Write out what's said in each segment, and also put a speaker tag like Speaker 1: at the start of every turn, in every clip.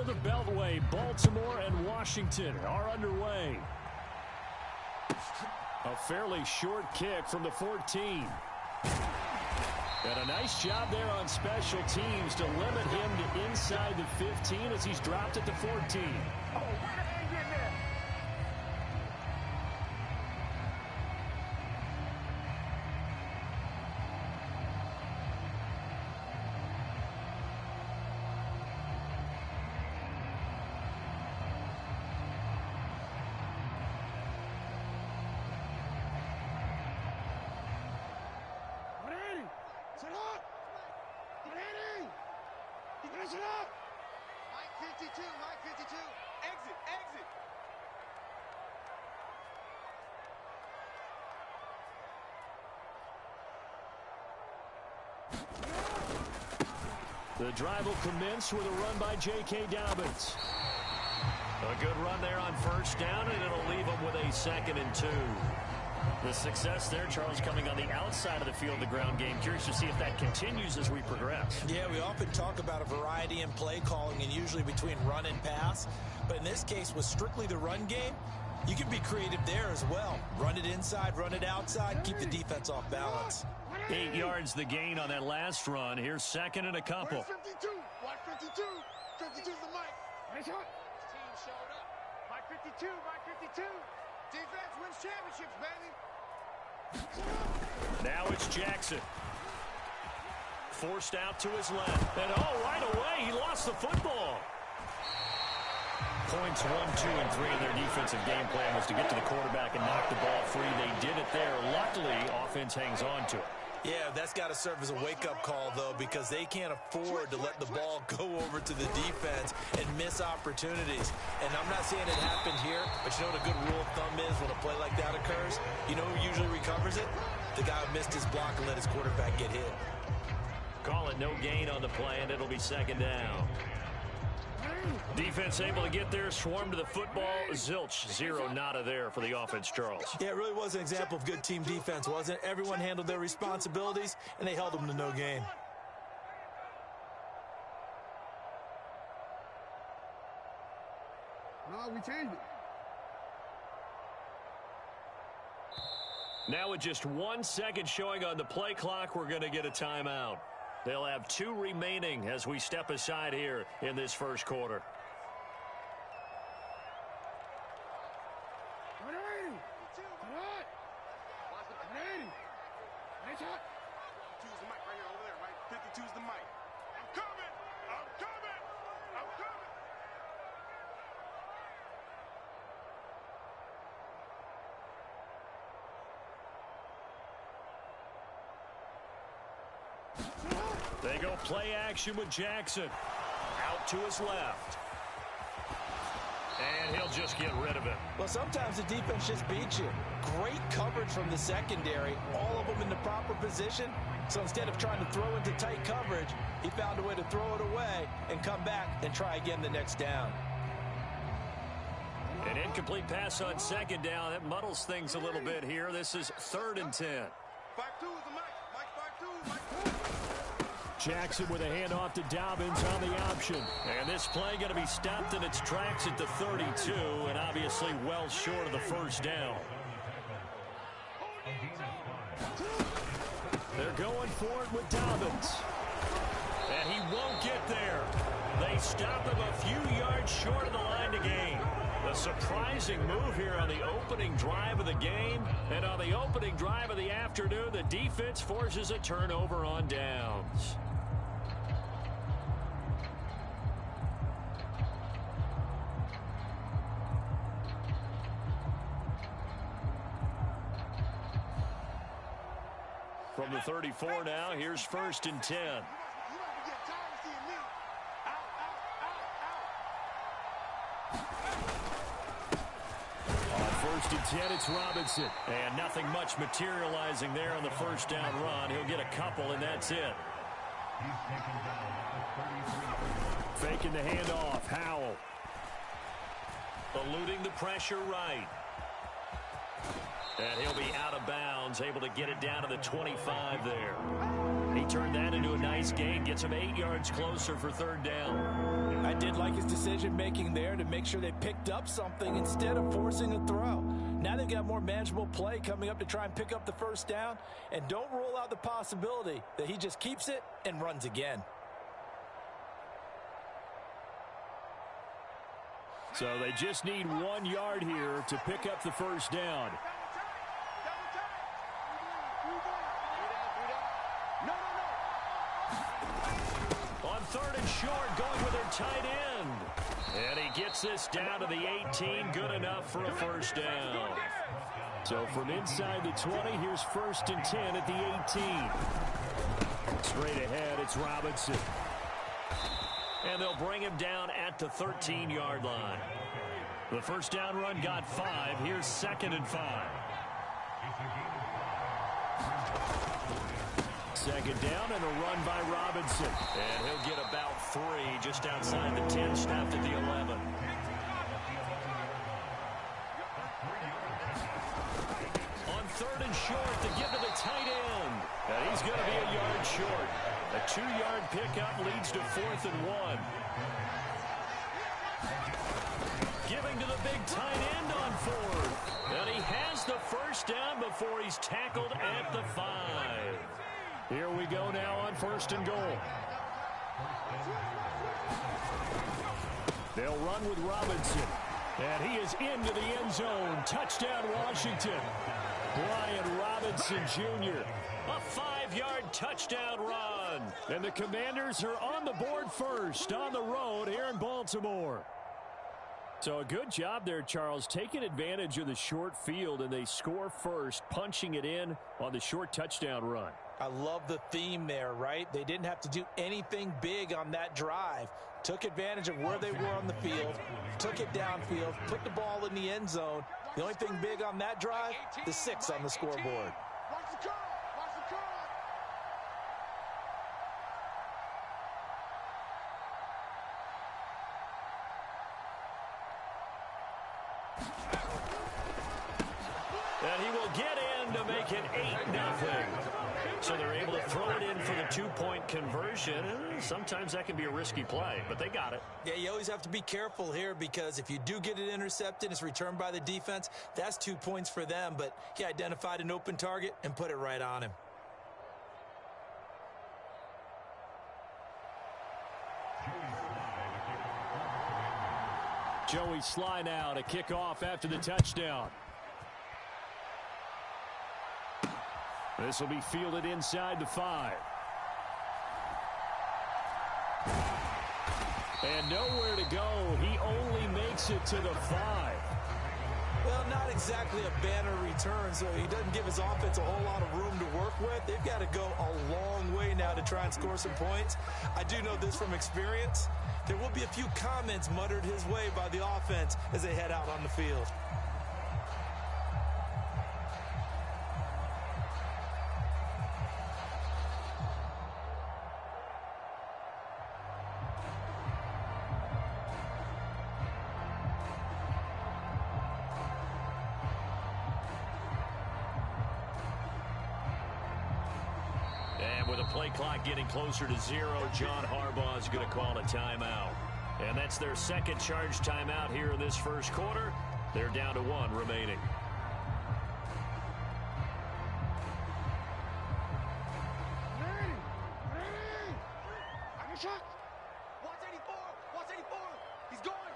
Speaker 1: the Beltway, Baltimore and Washington are underway. A fairly short kick from the 14. And a nice job there on special teams to limit him to inside the 15 as he's dropped at the 14.
Speaker 2: Mike 52, Mike 52. Exit, exit.
Speaker 1: The drive will commence with a run by J.K. Dobbins. A good run there on first down, and it'll leave him with a 2nd and 2. The success there, Charles, coming on the outside of the field, the ground game. Curious to see if that continues as we progress.
Speaker 3: Yeah, we often talk about a variety in play calling and usually between run and pass. But in this case, with strictly the run game, you can be creative there as well. Run it inside, run it outside, keep the defense off balance.
Speaker 1: 8 yards the gain on that last run. Here's 2nd and a couple.
Speaker 2: 52, Mike 52. 52's the Mike. His team showed up. Mike 52, Mike 52. Defense wins championships, baby.
Speaker 1: Now it's Jackson. Forced out to his left. And right away, he lost the football. Points 1, 2, and 3 in their defensive game plan was to get to the quarterback and knock the ball free. They did it there. Luckily, offense hangs on to it.
Speaker 3: Yeah, that's got to serve as a wake-up call, though, because they can't afford to let the ball go over to the defense and miss opportunities. And I'm not saying it happened here, but you know what a good rule of thumb is when a play like that occurs? You know who usually recovers it? The guy who missed his block and let his quarterback get hit.
Speaker 1: Call it no gain on the play, and it'll be 2nd down. Defense able to get there, swarm to the football. Zilch, 0 nada there for the offense, Charles.
Speaker 3: Yeah, it really was an example of good team defense, wasn't it? Everyone handled their responsibilities, and they held them to no gain.
Speaker 2: No, we changed it.
Speaker 1: Now with just 1 second showing on the play clock, we're going to get a timeout. They'll have 2 remaining as we step aside here in this first quarter. They go play action with Jackson. Out to his left. And he'll just get rid of it.
Speaker 3: Well, sometimes the defense just beats you. Great coverage from the secondary. All of them in the proper position. So instead of trying to throw into tight coverage, he found a way to throw it away and come back and try again the next down.
Speaker 1: An incomplete pass on 2nd down. That muddles things a little bit here. This is 3rd and 10.
Speaker 2: 5-2 is the Mike. Mike 5-2.
Speaker 1: Jackson with a handoff to Dobbins on the option. And this play going to be stopped in its tracks at the 32, and obviously well short of the first down. They're going for it with Dobbins. And he won't get there. They stop him a few yards short of the line to gain. A surprising move here on the opening drive of the game. And on the opening drive of the afternoon, the defense forces a turnover on downs. From the 34 now, here's 1st and 10. On 1st and 10, it's Robinson. And nothing much materializing there on the first down run. He'll get a couple, and that's it. Faking the handoff, Howell. Eluding the pressure right. And he'll be out of bounds, able to get it down to the 25 there. He turned that into a nice gain, gets him 8 yards closer for 3rd down.
Speaker 3: I did like his decision-making there to make sure they picked up something instead of forcing a throw. Now they've got more manageable play coming up to try and pick up the first down, and don't rule out the possibility that he just keeps it and runs again.
Speaker 1: So they just need 1 yard here to pick up the first down. On 3rd and short, going with their tight end. And he gets this down to the 18, good enough for a first down. So from inside the 20, here's 1st and 10 at the 18. Straight ahead, it's Robinson. And they'll bring him down at the 13-yard line. The first down run got 5. Here's 2nd and 5. 2nd down and a run by Robinson. And he'll get about 3 just outside the 10, snapped at the 11. On 3rd and short, to give to the tight end. And he's going to be a yard short. A 2-yard pickup leads to 4th and 1. Giving to the big tight end on 4th. And he has the first down before he's tackled at the 5. Here we go now on 1st and goal. They'll run with Robinson. And he is into the end zone. Touchdown, Washington. Brian Robinson Jr. A 5-yard touchdown run. And the Commanders are on the board first on the road here in Baltimore. So a good job there, Charles, taking advantage of the short field, and they score first, punching it in on the short touchdown run.
Speaker 3: I love the theme there, right? They didn't have to do anything big on that drive. Took advantage of where they were on the field, took it downfield, put the ball in the end zone. The only thing big on that drive, the 6 on the scoreboard.
Speaker 2: Watch the curl. Watch the curl.
Speaker 1: And he will get in to make it 8-0. So they're able to throw it in for the 2-point conversion. Sometimes that can be a risky play, but they got it.
Speaker 3: Yeah, you always have to be careful here because if you do get it intercepted, it's returned by the defense. That's 2 points for them, but he identified an open target and put it right on him.
Speaker 1: Joey Sly now to kick off after the touchdown. This will be fielded inside the 5. And nowhere to go. He only makes it to the 5.
Speaker 3: Well, not exactly a banner return, so he doesn't give his offense a whole lot of room to work with. They've got to go a long way now to try and score some points. I do know this from experience. There will be a few comments muttered his way by the offense as they head out on the field.
Speaker 1: With a play clock getting closer to 0, John Harbaugh is going to call a timeout. And that's their second charge timeout here in this first quarter. They're down to 1 remaining.
Speaker 2: I'm shot. Watch 84. Watch 84. He's going.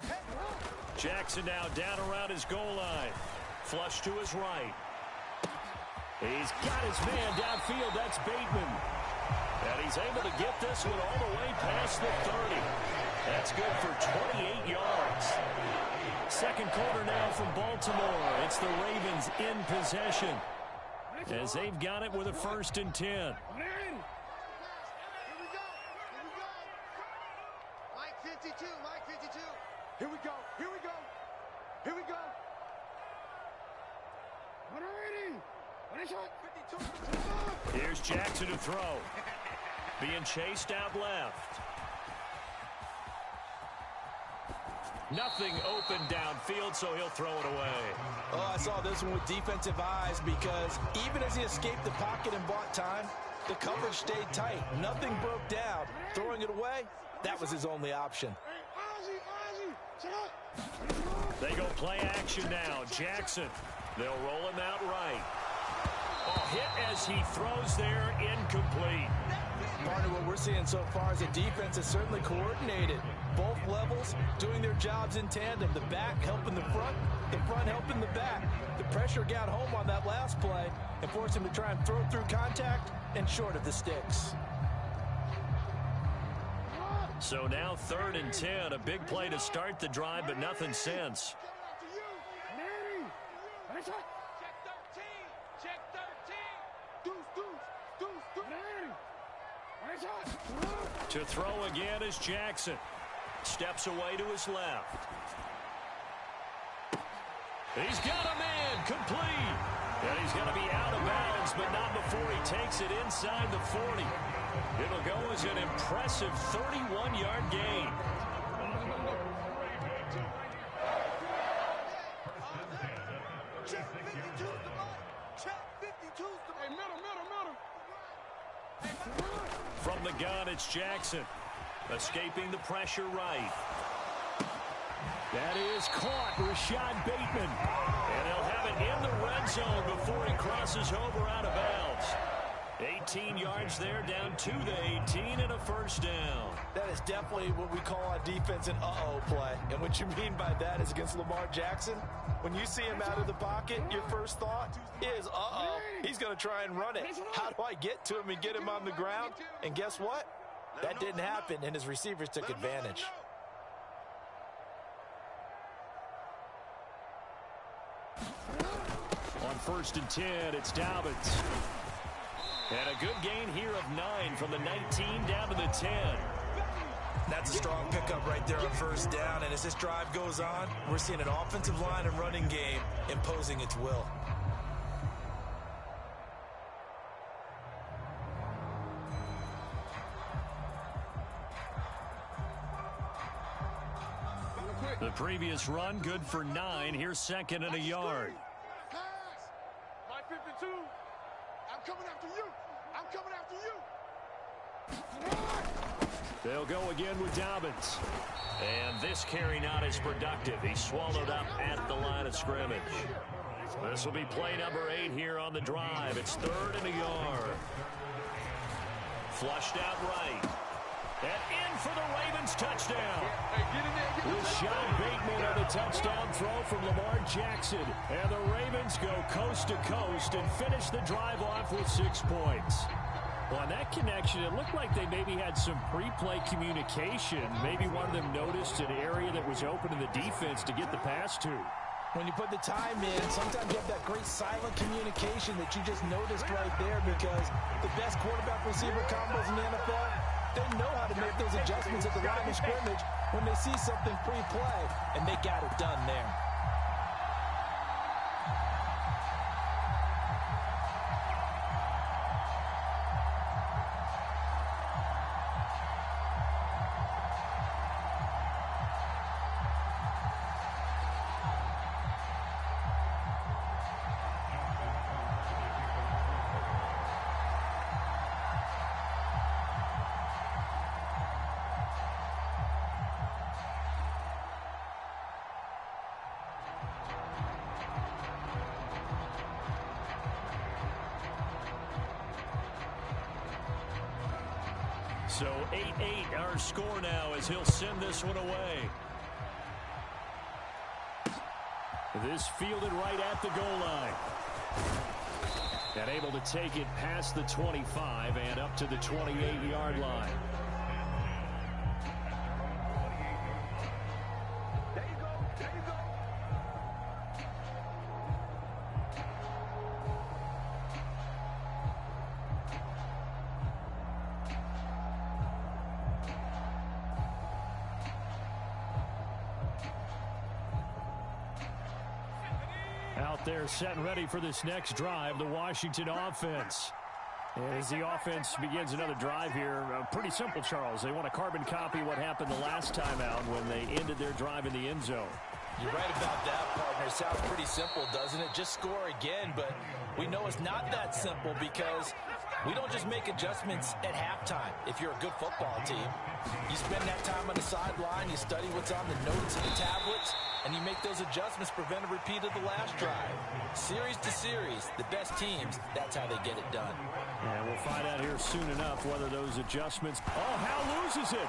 Speaker 2: Heavy.
Speaker 1: Jackson now down around his goal line. Flush to his right. He's got his man downfield. That's Bateman. And he's able to get this one all the way past the 30. That's good for 28 yards. Second quarter now from Baltimore. It's the Ravens in possession as they've got it with a 1st and 10.
Speaker 2: Here we go. Mike 52. Here we go.
Speaker 1: Here's Jackson to throw. Being chased out left. Nothing open downfield, so he'll throw it away.
Speaker 3: Oh, I saw this one with defensive eyes because even as he escaped the pocket and bought time, The coverage stayed tight. Nothing broke down. Throwing it away, that was his only option.
Speaker 1: They go play action now. Jackson. They'll roll him out right. Oh, hit as he throws there, incomplete.
Speaker 3: Partner, what we're seeing so far is the defense is certainly coordinated. Both levels doing their jobs in tandem. The back helping the front helping the back. The pressure got home on that last play and forced him to try and throw through contact and short of the sticks.
Speaker 1: So now 3rd and 10. A big play to start the drive, but nothing since. To throw again is Jackson. Steps away to his left. He's got a man complete. And he's going to be out of bounds, but not before he takes it inside the 40. It'll go as an impressive 31-yard gain. From the gun, it's Jackson. Escaping the pressure right. That is caught. Rashad Bateman. And he'll have it in the red zone before he crosses over out of bounds. 18 yards there, down to the 18, and a first down.
Speaker 3: That is definitely what we call on defense an uh-oh play. And what you mean by that is against Lamar Jackson, when you see him out of the pocket, your first thought is, uh-oh, he's going to try and run it. How do I get to him and get him on the ground? And guess what? That didn't happen, and his receivers took advantage.
Speaker 1: On 1st and 10, it's Dobbins. And a good gain here of 9 from the 19 down to the 10.
Speaker 3: That's a strong pickup right there on 1st down. And as this drive goes on, we're seeing an offensive line and running game imposing its will.
Speaker 1: The previous run, good for 9. Here's 2nd and a yard.
Speaker 2: My 52. I'm coming after you. I'm coming after you.
Speaker 1: They'll go again with Dobbins. And this carry not as productive. He's swallowed up at the line of scrimmage. This will be play number 8 here on the drive. It's 3rd and a yard. Flushed out right. And in for the Ravens touchdown. Rashad Bateman on the touchdown throw from Lamar Jackson. And the Ravens go coast to coast and finish the drive off with 6 points. Well, on that connection, it looked like they maybe had some pre-play communication. Maybe one of them noticed an area that was open in the defense to get the pass to.
Speaker 3: When you put the time in, sometimes you have that great silent communication that you just noticed right there, because the best quarterback-receiver combos in the NFL, they know how to make those adjustments at the line of scrimmage when they see something pre-play, and they got it done there.
Speaker 1: So 8-8 our score now as he'll send this one away. This fielded right at the goal line. And able to take it past the 25 and up to the 28-yard line. They're set and ready for this next drive, the Washington offense. And as the offense begins another drive here, pretty simple, Charles. They want to carbon copy what happened the last time out when they ended their drive in the end zone.
Speaker 3: You're right about that, partner. It sounds pretty simple, doesn't it? Just score again, but we know it's not that simple, because We don't just make adjustments at halftime if you're a good football team. You spend that time on the sideline, you study what's on the notes and the tablets, and you make those adjustments to prevent a repeat of the last drive. Series to series, the best teams, that's how they get it done.
Speaker 1: And we'll find out here soon enough whether those adjustments... Oh, Hal loses it!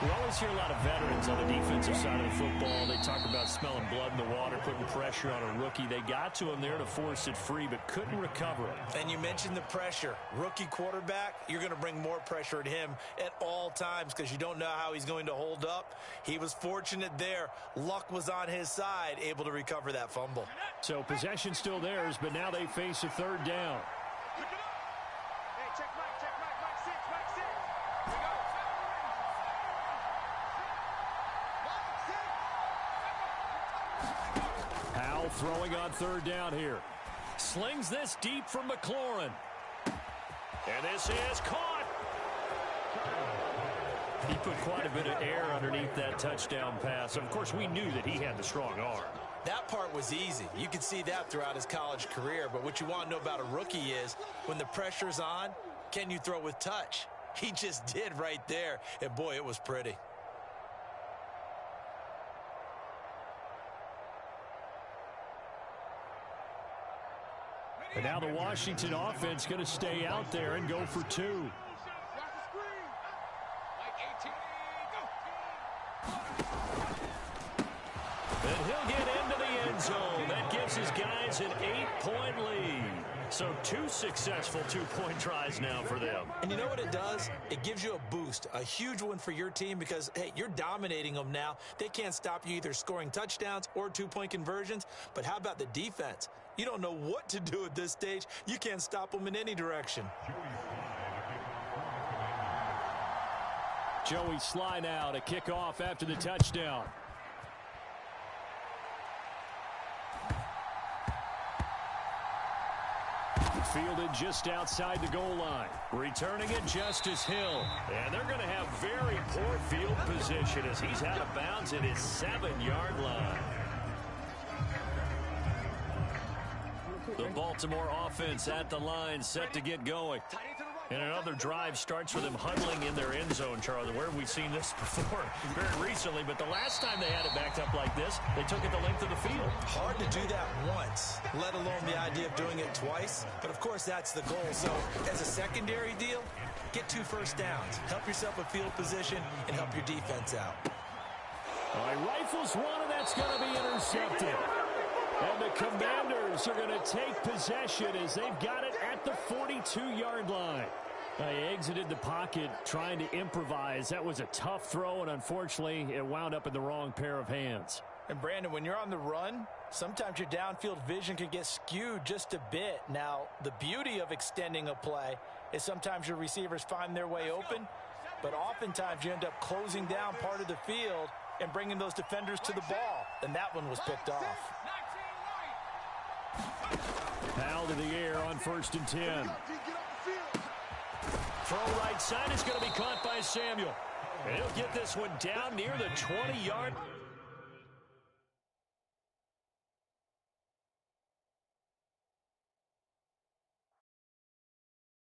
Speaker 1: We always hear a lot of veterans on the defensive side of the football. They talk about smelling blood in the water, putting pressure on a rookie. They got to him there to force it free, but couldn't recover it.
Speaker 3: And you mentioned the pressure. Rookie quarterback, you're going to bring more pressure at him at all times because you don't know how he's going to hold up. He was fortunate there. Luck was on his side, able to recover that fumble.
Speaker 1: So possession still theirs, but now they face a third down.
Speaker 2: Hey, check Mike 6, Mike 6. Here we go.
Speaker 1: Howell throwing on third down here. Slings this deep from McLaurin. And this is caught. He put quite a bit of air underneath that touchdown pass. Of course, we knew that he had the strong arm.
Speaker 3: That part was easy. You could see that throughout his college career. But what you want to know about a rookie is when the pressure's on, can you throw with touch? He just did right there. And, boy, it was pretty.
Speaker 1: And now the Washington offense going to stay out there and go for two. And he'll get into the end zone. That gives his guys an 8-point lead. So 2 successful two-point tries now for them.
Speaker 3: And you know what it does? It gives you a boost, a huge one for your team because, hey, you're dominating them now. They can't stop you either scoring touchdowns or two-point conversions. But how about the defense? You don't know what to do at this stage. You can't stop them in any direction.
Speaker 1: Joey Sly now to kick off after the touchdown. Fielded just outside the goal line. Returning it, Justice Hill. And they're going to have very poor field position as he's out of bounds at his 7-yard line. The Baltimore offense at the line, set to get going. And another drive starts with them huddling in their end zone, Charlie. Where have we seen this before? Very recently, but the last time they had it backed up like this, they took it the length of the field.
Speaker 3: Hard to do that once, let alone the idea of doing it twice. But, of course, that's the goal. So, as a secondary deal, get 2 first downs. Help yourself with field position and help your defense out.
Speaker 1: All right, rifles one, and that's going to be intercepted. And the Commanders are going to take possession as they've got it at the 42-yard line. They exited the pocket trying to improvise. That was a tough throw, and unfortunately, it wound up in the wrong pair of hands.
Speaker 3: And, Brandon, when you're on the run, sometimes your downfield vision can get skewed just a bit. Now, the beauty of extending a play is sometimes your receivers find their way open, but oftentimes you end up closing down part of the field and bringing those defenders to the ball. And that one was picked off.
Speaker 1: Foul to the air on 1st and 10. Throw right side is going to be caught by Samuel. And he'll get this one down near the 20-yard.